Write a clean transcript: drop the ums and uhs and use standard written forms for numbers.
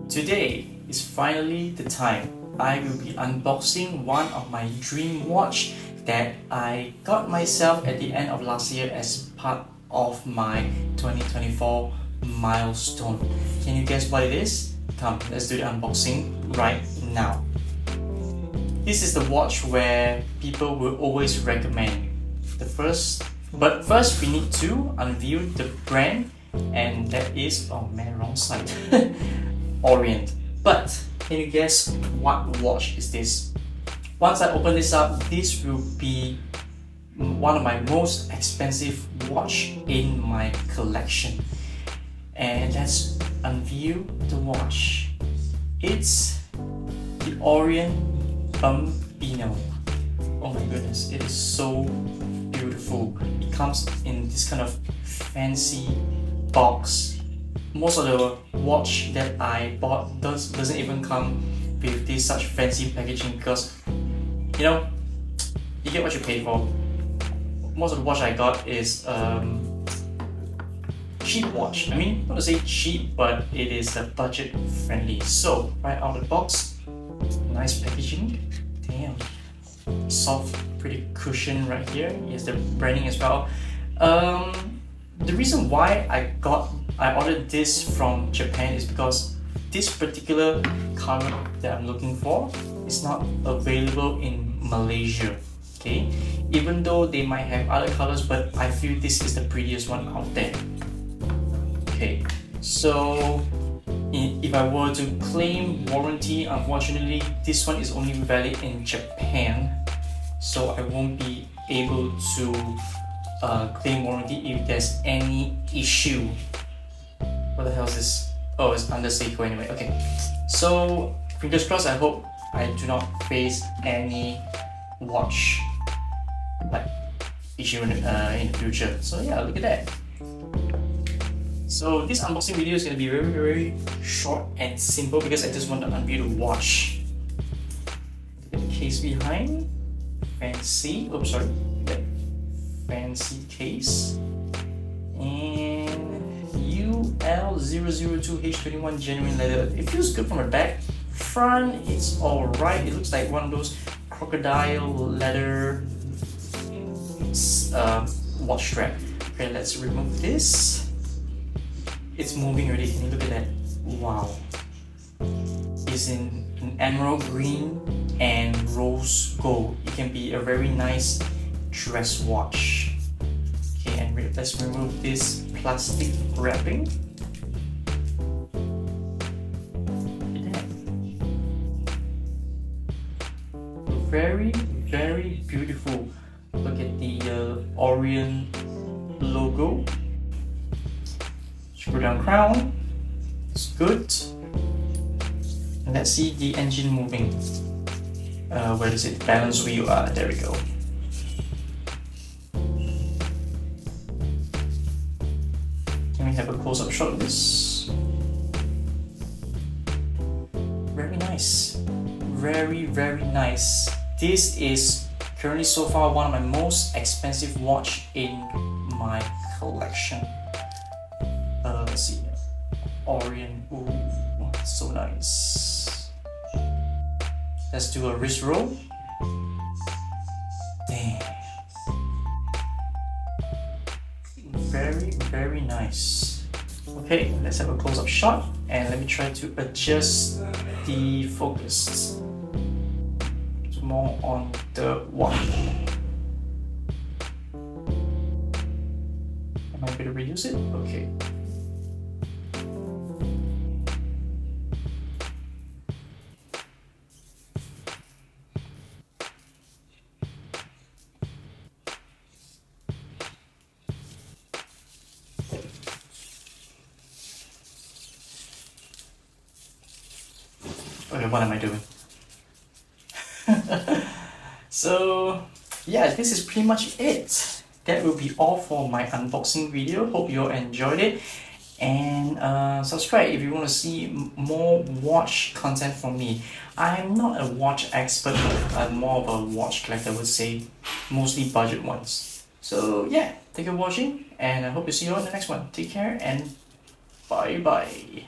Today is finally the time. I will be unboxing one of my dream watch that I got myself at the end of last year as part of my 2024 milestone. Can you guess what it is? Come, let's do the unboxing right now. This is the watch where people will always recommend. But first we need to unveil the brand, and that is, oh man, wrong side. Orient. But can you guess what watch is this? Once I open this up, this will be one of my most expensive watch in my collection. And let's unveil the watch. It's the Orient Bambino. Oh my goodness, it is so beautiful. It comes in this kind of fancy box. Most of the watch that I bought doesn't even come with this such fancy packaging because, you know, you get what you pay for. Most of the watch I got is cheap watch. I mean, not to say cheap, but it is budget friendly. So right out of the box, nice packaging. Damn, soft, pretty cushion right here. Yes, the branding as well. The reason why I ordered this from Japan is because this particular color that I'm looking for is not available in Malaysia. Okay, even though they might have other colors, but I feel this is the prettiest one out there. Okay, so if I were to claim warranty, unfortunately this one is only valid in Japan, so I won't be able to claim warranty if there's any issue. What the hell is this? Oh, it's under seiko anyway. Okay, so fingers crossed. I hope I do not face any watch like issue in the future. So yeah, look at that. So this unboxing video is going to be very short and simple because I just want to unveil the watch. Look at the case behind. Fancy. Oh, sorry. Fancy case. And UL002H21 genuine leather. It feels good from the back. Front, it's alright. It looks like one of those crocodile leather watch strap. Okay, let's remove this. It's moving already. Can you look at that? Wow. It's in an emerald green and rose gold. It can be a very nice dress watch. Okay, and let's remove this plastic wrapping. Look at that. Very beautiful. Look at the Orient logo. Screw down crown. It's good. And let's see the engine moving. Where is it? Balance wheel. There we go. Can we have a close-up shot of this? Very nice. Very nice. This is currently so far one of my most expensive watch in my collection. Let's see. Orient. Ooh, so nice. Let's do a wrist roll. Damn. Very nice. Okay, let's have a close-up shot and let me try to adjust the focus to more on the watch. Am I able to reduce it? Okay. Okay, what am I doing? So yeah, this is pretty much it. That will be all for my unboxing video. Hope you all enjoyed it, and subscribe if you want to see more watch content from me. I'm not a watch expert, but I'm more of a watch collector, I would say, mostly budget ones. So yeah, thank you for watching, and I hope to see you all in the next one. Take care and bye bye.